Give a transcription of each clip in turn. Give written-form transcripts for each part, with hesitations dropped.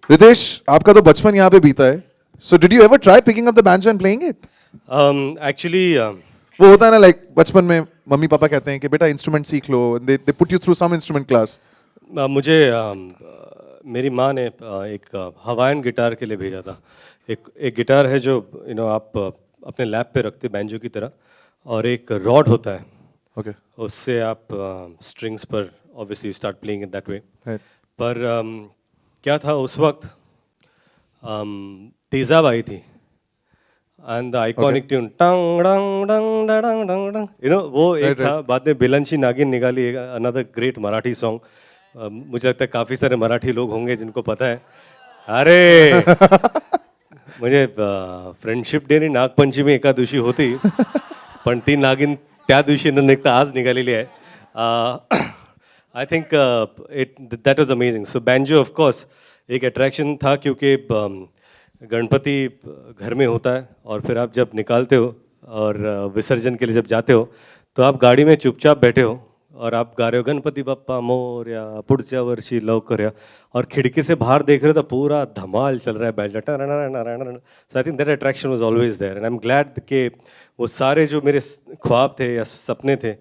रितेश, आपका तो बचपन यहाँ पे बीता है. So did you ever try picking up the banjo and playing it? Actually, वो होता है ना, like बचपन में मम्मी पापा कहते हैं कि बेटा इंस्ट्रूमेंट सीख लो. They put you through some instrument class. मुझे मेरी माँ ने एक हवाइन गिटार के लिए भेजा था. एक गिटार है जो आप अपने लैप पे रखते बैंजो की तरह, और एक रॉड होता है. Okay. उससे आप स्ट्रिंग्स पर obviously start playing it that way. Right. पर क्या था उस वक्त, तेजाब आई थी एंड द आइकॉनिक ट्यून टंग डंग डंग डंग डंग डंग, वो एक Right, था. बाद में बिलंची नागिन निकाली, अनदर ग्रेट मराठी सॉन्ग. मुझे लगता है काफी सारे मराठी लोग होंगे जिनको पता है. अरे म्हणजे फ्रेंडशिप डे आणि नागपंचमी एका दिवशी होती, पण ती नागिन त्या दिवशी न निघता आज निघालेली आहे. आई think that was amazing. So banjo of course एक अट्रैक्शन था, क्योंकि गणपति घर में होता है और फिर आप जब निकालते हो और विसर्जन के लिए जब जाते हो, तो आप गाड़ी में चुपचाप बैठे हो और आप गा रहे हो गणपति बप्पा मोरया पुढच्या वर्षी लवकर या, और खिड़की से बाहर देख रहे हो तो पूरा धमाल चल रहा है banjo. So I think that attraction was always there, and I am glad कि वो सारे जो मेरे ख्वाब थे या सपने थे,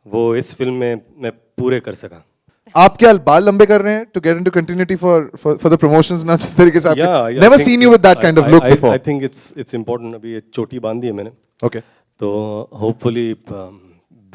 वो इस फिल्म में मैं पूरे कर सका. आप क्या बाल लंबे कर रहे हैं to get into continuity for the promotions ना, जिस तरीके से आपने Yeah, never I think seen you with that kind of look before. I think it's important. अभी ये चोटी बांध दी है मैंने, Okay. तो होपफुली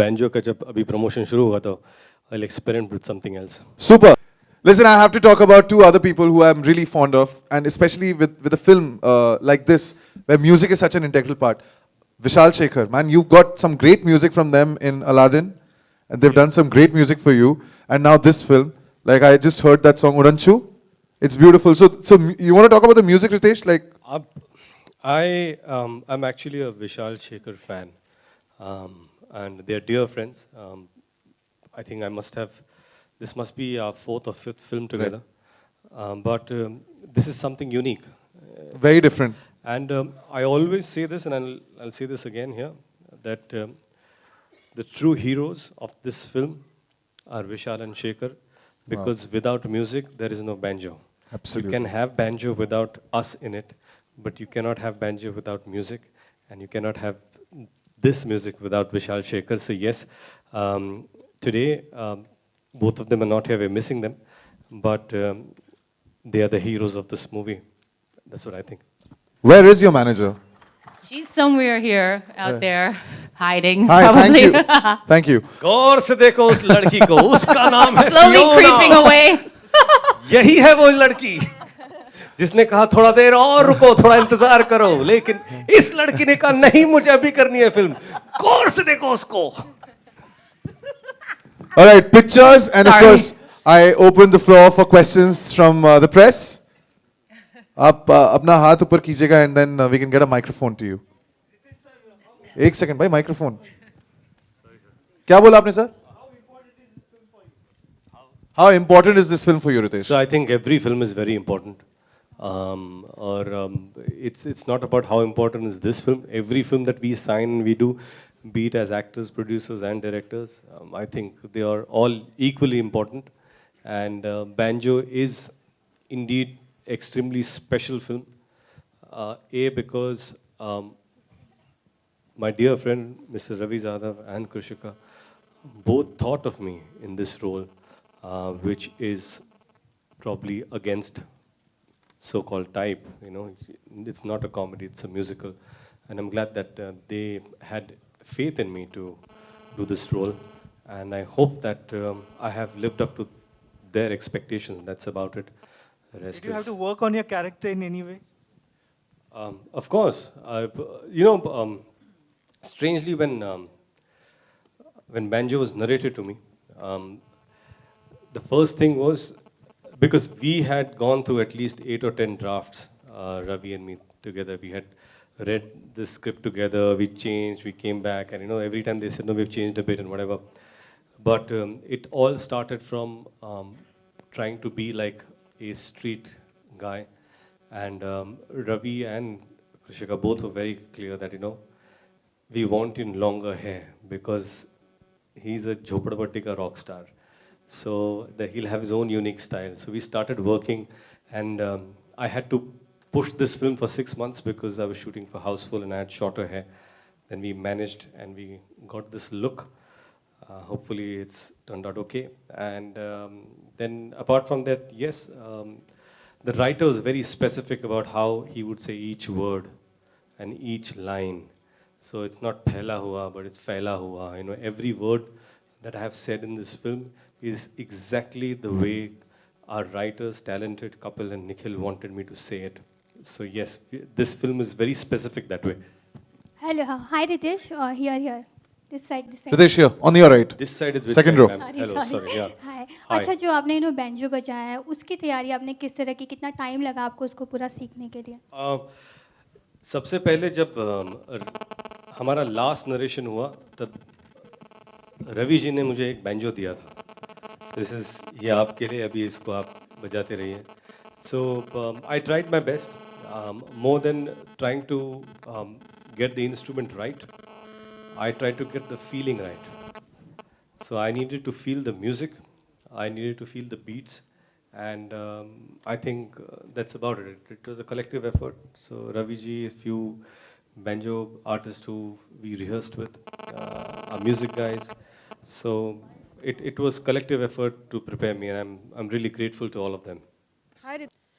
बैंजो का जब अभी प्रमोशन शुरू हुआ तो I'll experiment with something else. Super. Listen, I have to talk about two other people who I'm really fond of, and especially with a film like this, where music is such an integral part. Vishal Shekhar, man, you've got some great music from them in Aladdin, and they've done some great music for you. And now this film, like I just heard that song Uranchu, it's beautiful. So you want to talk about the music, Ritesh? Like, I'm actually a Vishal Shekhar fan, and they're dear friends. I think this must be our fourth or fifth film together. But this is something unique. very different. And I always say this, and I'll say this again here, that the true heroes of this film are Vishal and Shekhar, because without music, there is no banjo. Absolutely. You can have banjo without us in it, but you cannot have banjo without music, and you cannot have this music without Vishal Shekhar. So yes, today, both of them are not here, we're missing them, but they are the heroes of this movie. That's what I think. Where is your manager? She's somewhere here, out there, hiding. Hi, probably. thank you. Thank you. गौर से देखो उस लड़की को, उसका नाम है Slowly creeping Fiona. away. यही है वो लड़की जिसने कहा थोड़ा देर और रुको, थोड़ा इंतजार करो, लेकिन इस लड़की ने कहा नहीं, मुझे अभी करनी है फिल्म. गौर से देखो उसको. All right, pictures, and of Sorry. course, I open the floor for questions from the press. आप अपना हाथ ऊपर कीजिएगा, and then we can get a microphone to you. एक सेकंड भाई, माइक्रोफोन. क्या बोला आपने sir? How important is this film for you, Ritesh? So I think every film is very important. It's not about how important is this film. Every film that we sign, we do, be it as actors, producers, and directors, I think they are all equally important. And Banjo is indeed extremely special film. Because my dear friend Mr. Ravi Zadav and Krishika both thought of me in this role, which is probably against so-called type. It's not a comedy; it's a musical, and I'm glad that they had faith in me to do this role, and I hope that I have lived up to their expectations. That's about it. The rest Did you have is- to work on your character in any way? Of course, strangely when Banjo was narrated to me, the first thing was, because we had gone through at least 8 or 10 drafts, Ravi and me together. We had read the script together. We changed. We came back, and every time they said no, we've changed a bit and whatever. But it all started from trying to be like a street guy. And Ravi and Krishika both were very clear that, we want in longer hair, because he's a Jhopadpatti ka rock star. So that he'll have his own unique style. So we started working, and I had to push this film for 6 months because I was shooting for Houseful and I had shorter hair. Then we managed and we got this look. Hopefully it's turned out okay. And then apart from that, yes, the writer was very specific about how he would say each word and each line. So it's not phela hua, but it's fela hua. You know, every word that I have said in this film is exactly the way our writers, talented Kapil and Nikhil wanted me to say it. So yes, this film is very specific that way. Hello, hi Ritesh, here. This side. Ritesh here, on your right. This side is which Second side, row. ma'am? Hello, sorry, yeah. Hi Hi. अच्छा, जो आपने इन्हों banjo बजाया है उसकी तैयारी आपने किस तरह की, कितना टाइम लगा आपको उसको पूरा सीखने के लिए? सबसे पहले जब हमारा लास्ट नरेशन हुआ तब रवि जी ने मुझे एक बैंजो दिया था. दिस इज ये आपके लिए, अभी इसको आप बजाते रहिए. So I tried my best, more than trying to get the instrument right, I tried to get the feeling right. So I needed to feel the music, I needed to feel the beats, and I think that's about it. It was a collective effort. So Ravi ji, a few banjo artists who we rehearsed with, our music guys. So it was collective effort to prepare me, and I'm really grateful to all of them. Hi,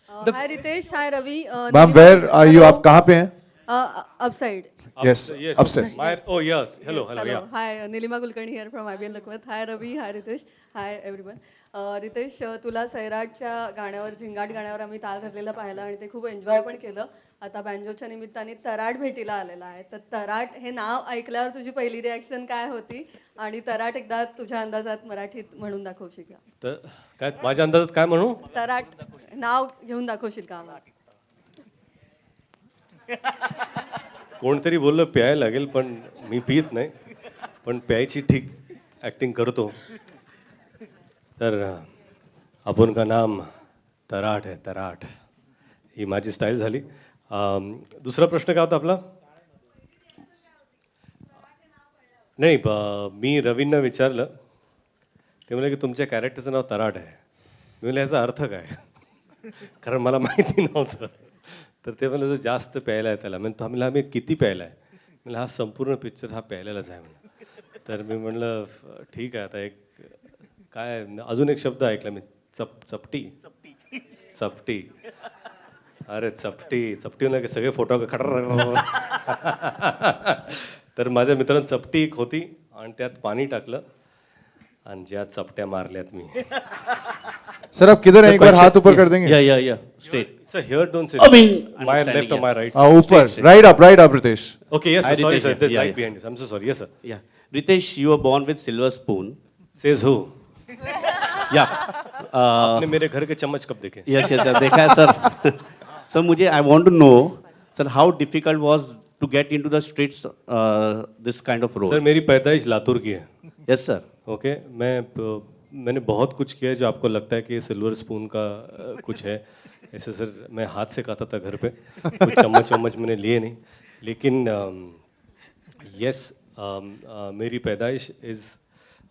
hi Ritesh, hi Ravi. Ma'am, where are you? आप कहाँ पे हैं? Upside. Yes, Yes, upstairs. Oh yes, hello, Yes, hello, yeah. Hi, Nilima Kulkarni here from IBN Lakwath. Hi Ravi, hi Ritesh, hi everyone. Ritesh तुला सैराटच्या गाण्यावर, झिंगाट गाण्यावर आम्ही ताल धरलेला पाहिला आणि ते खूप एन्जॉय पण केलं. आता बँजोच्या निमित्ताने तराट भेटीला आलेला आहे, तर तराट हे नाव ऐकल्यावर तुझी पहिली रिॲक्शन काय होती आणि तराट एकदा तुझ्या अंदाजात मराठीत म्हणून दाखवशील का? तर काय माझ्या अंदाजात काय म्हणू? तराट नाव घेऊन दाखवशील का आम्हाला? कोणतरी बोललं प्यायला लागेल, पण मी पित नाही, पण प्यायची ठीक ॲक्टिंग करतो. तर आपण का नाम तराट आहे, तराट ही माझी स्टाईल झाली. दुसरा प्रश्न काय होता आपला? नाही, मी रवींना विचारलं, ते म्हणाले की तुमच्या कॅरेक्टरचं नाव तराट आहे. मी म्हणलं याचा अर्थ काय, कारण मला माहिती नव्हतं. तर ते म्हणलं जो जास्त प्यायला आहे त्याला. म्हणजे तो आम्हाला आम्ही किती प्यायला आहे? म्हणलं हा संपूर्ण पिक्चर हा प्यायलाच आहे म्हणलं. तर मी म्हणलं ठीक आहे, आता एक काय अजून एक शब्द ऐकला मी, चपटी. अरे चपटी म्हणलं की सगळे फोटो खटर. तर माझ्या मित्रांनी चपटी एक होती आणि त्यात पाणी टाकलं आणि ज्या चपट्या मारल्यात मी. सर आप किधर हैं? एक बार हाथ ऊपर कर देंगे? Yeah. Straight. Sir, here don't say. I mean, I'm my standing left or here. my right? ऊपर, right up, Ritesh. Okay, yes, Hi, sir, sorry, Ritesh, sir. There's yeah, light yeah. behind you. I'm so sorry. Yes, sir. Yeah. Ritesh, you were born with silver spoon. Says who? Yeah. आपने मेरे घर के चम्मच कब देखे? Yes, sir. देखा है sir. Sir, मुझे I want to know, sir, how difficult was to get into the streets this kind of role? Sir मेरी पैदाइश लातूर की है. Yes, sir. ओके, मैंने बहुत कुछ किया है जो आपको लगता है कि सिल्वर स्पून का कुछ है. ऐसे सर मैं हाथ से खाता था घर पे, कुछ चम्मच मैंने लिए नहीं. लेकिन यस, मेरी पैदाइश इज़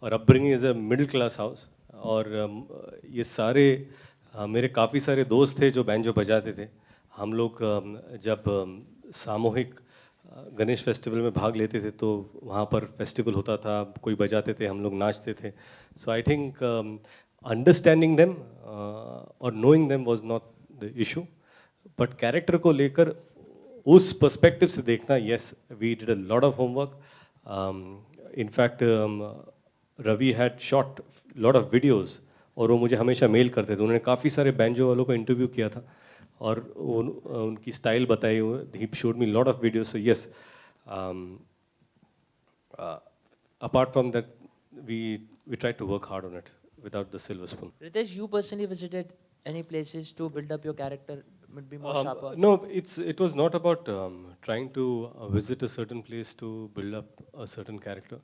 और upbringing is a middle class house. और ये सारे मेरे काफ़ी सारे दोस्त थे जो बैंजो बजाते थे. हम लोग जब सामूहिक गणेश फेस्टिवल में भाग लेते थे तो वहाँ पर फेस्टिवल होता था, कोई बजाते थे, हम लोग नाचते थे. So I think understanding them और knowing them was not the issue, but character को लेकर उस पर्सपेक्टिव से देखना, yes we did a lot of homework. In fact Ravi had shot lot of videos और वो मुझे हमेशा मेल करते थे. उन्होंने काफ़ी सारे बैंजो वालों को इंटरव्यू किया था और उनकी स्टाइल बताई. He showed me lot of videos. So yes, apart from that we tried to work hard on it without the silver spoon. Ritesh, you personally visited any places to build up your character, would be more sharper? No, it was not about trying to visit a certain place to build up a certain character.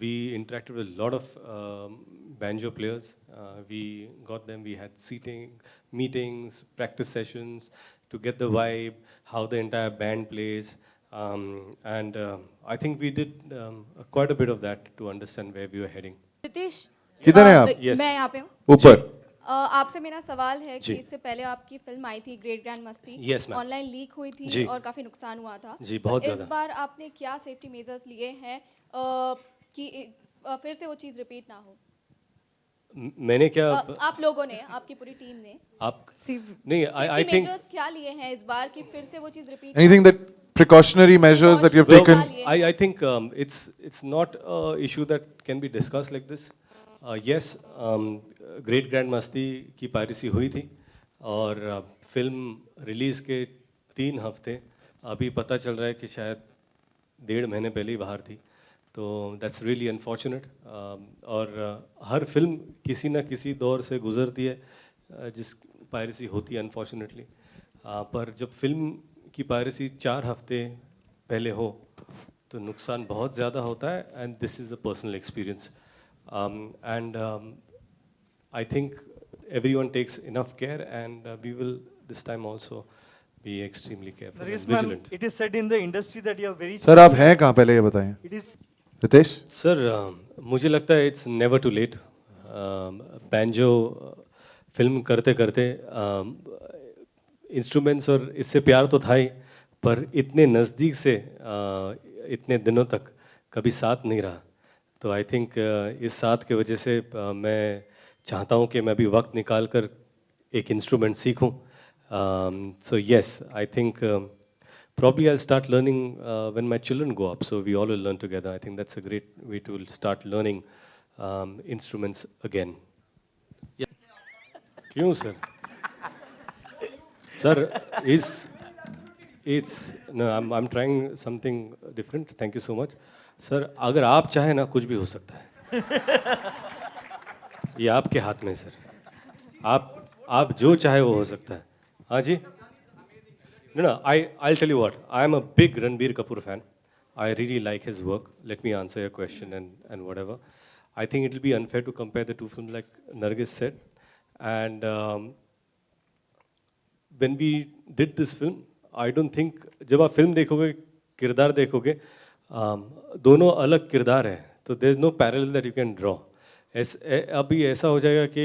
We interacted with a lot of banjo players. We got them. We had seating, meetings, practice sessions to get the vibe, how the entire band plays. And I think we did quite a bit of that to understand where we were heading. Ritesh किधर हैं आप? Yes. मैं यहाँ पे हूँ ऊपर आपसे मेरा सवाल है जी। कि इससे पहले आपकी फिल्म आई थी ग्रेट ग्रैंड मस्ती Yes, ma'am. ऑनलाइन लीक हुई थी जी। और काफी नुकसान हुआ था जी, तो बहुत इस ज़्यादा। बार आपने क्या सेफ्टी मेजर्स लिए हैं कि फिर से वो चीज़ रिपीट ना हो मैंने क्या आप लोगों ने आपकी पूरी टीम ने आप नहीं आई सेफ्टी थिंक मेजर्स क्या लिए हैं इस बार कि फिर से वो चीज़ repeat anything that precautionary measures that you've Well, taken I think it's not a issue that can be discussed like this. Yes, great grand मस्ती की पायरेसी हुई थी और फिल्म रिलीज़ के 3 हफ्ते अभी पता चल रहा है कि शायद 1.5 महीने पहले ही बाहर थी, तो दैट्स रियली अनफॉर्चुनेट। और हर फिल्म किसी न किसी दौर से गुजरती है जिस पायरेसी होती है अनफॉर्चुनेटली, पर जब फिल्म की पायरेसी 4 हफ्ते पहले हो तो नुकसान बहुत ज़्यादा होता है, and this is a personal experience. And I think everyone takes enough care, and we will this time also be extremely careful and Naresh ma'am, vigilant. it is said in the industry that you are very. Sir आप हैं कहाँ पहले ये बताएं It is Ritesh sir मुझे लगता है it's never too late. Banjo film करते करते इंस्ट्रूमेंट्स और इससे प्यार तो था ही, पर इतने नज़दीक से इतने दिनों तक कभी साथ नहीं रहा। तो आई थिंक इस साथ की वजह से मैं चाहता हूँ कि मैं भी वक्त निकाल कर एक इंस्ट्रूमेंट सीखूँ। So yes, I think probably I'll start learning when my children grow up, so we all will learn together. I think that's a great way to start learning instruments again. क्यों sir? Sir, no, I'm trying something different. Thank you so much. Sir, अगर आप चाहें ना कुछ भी हो सकता है। ये आपके हाथ में है सर। आप जो चाहे वो हो सकता है। हाँ जी? No, I'll tell you what. I am a big Ranbir Kapoor fan. I really like his work. Let me answer your question and whatever. I think it will be unfair to compare the two films, like Nargis said. And when we did this film, I don't think जब आप film देखोगे, किरदार देखोगे, दोनों अलग किरदार हैं. तो there is no parallel that you can draw. अभी ऐसा हो जाएगा कि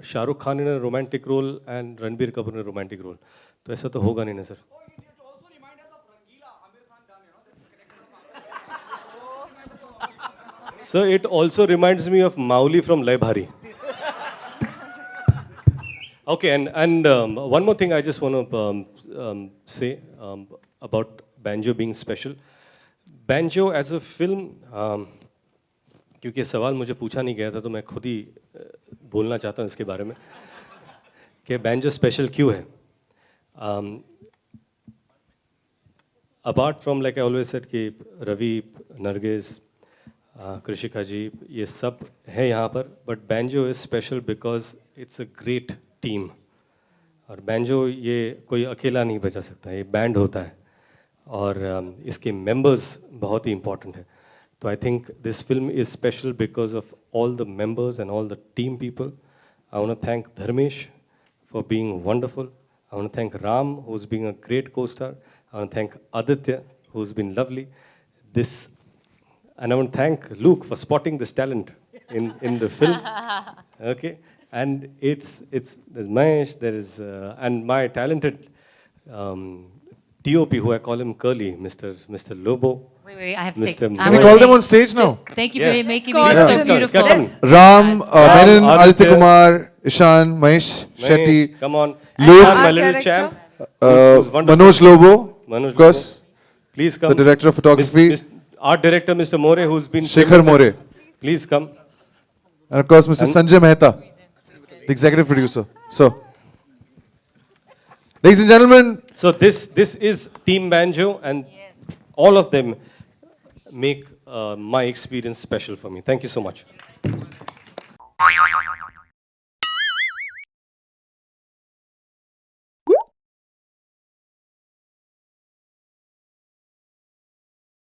शाहरुख खान ने romantic role and Ranbir Kapoor ने रोमांटिक रोल, तो ऐसा तो होगा नहीं ना sir. Sir, it also reminds me of Mauli from Lay Bhari. Okay, and one more thing I just want to say about Banjo being special. Banjo as a film, क्योंकि सवाल मुझे पूछा नहीं गया था तो मैं खुद ही बोलना चाहता हूँ इसके बारे में कि बैंजो स्पेशल क्यों है। Apart from like I always said कि रवि, नरगिस, कृषिका जी ये सब है यहाँ पर, but banjo is special because it's a great team. और बैंजो ये कोई अकेला नहीं बजा सकता, ये बैंड होता है और इसके मेंबर्स बहुत ही इम्पॉर्टेंट है। So I think this film is special because of all the members and all the team people. I want to thank Dharmesh for being wonderful. I want to thank Ram, who's been a great co-star. I want to thank Aditya, who's been lovely. And I want to thank Luke for spotting this talent in the film. Okay, and there's Mahesh, there is and my talented TOP, who I call him Curly, Mr. Lobo. Wait, I have to say. Mr. Can we call them on stage now? Thank you Yeah. for making Call me them. so beautiful. Come on. Ram, Menon, Aditya. Aditya Kumar, Ishan, Mahesh Shetty, Mahesh, come on. Luke, And my little champ, who's wonderful. Manoj Lobo, Manoj of course, Lobo. Please come. the director of photography, Art director, Mr. More, who's been Shekhar filming More. this. Please come. and of course Mr. Sanjay Mehta, the executive producer. So, ladies and gentlemen, So this is Team Banjo, and all of them make my experience special for me. Thank you so much.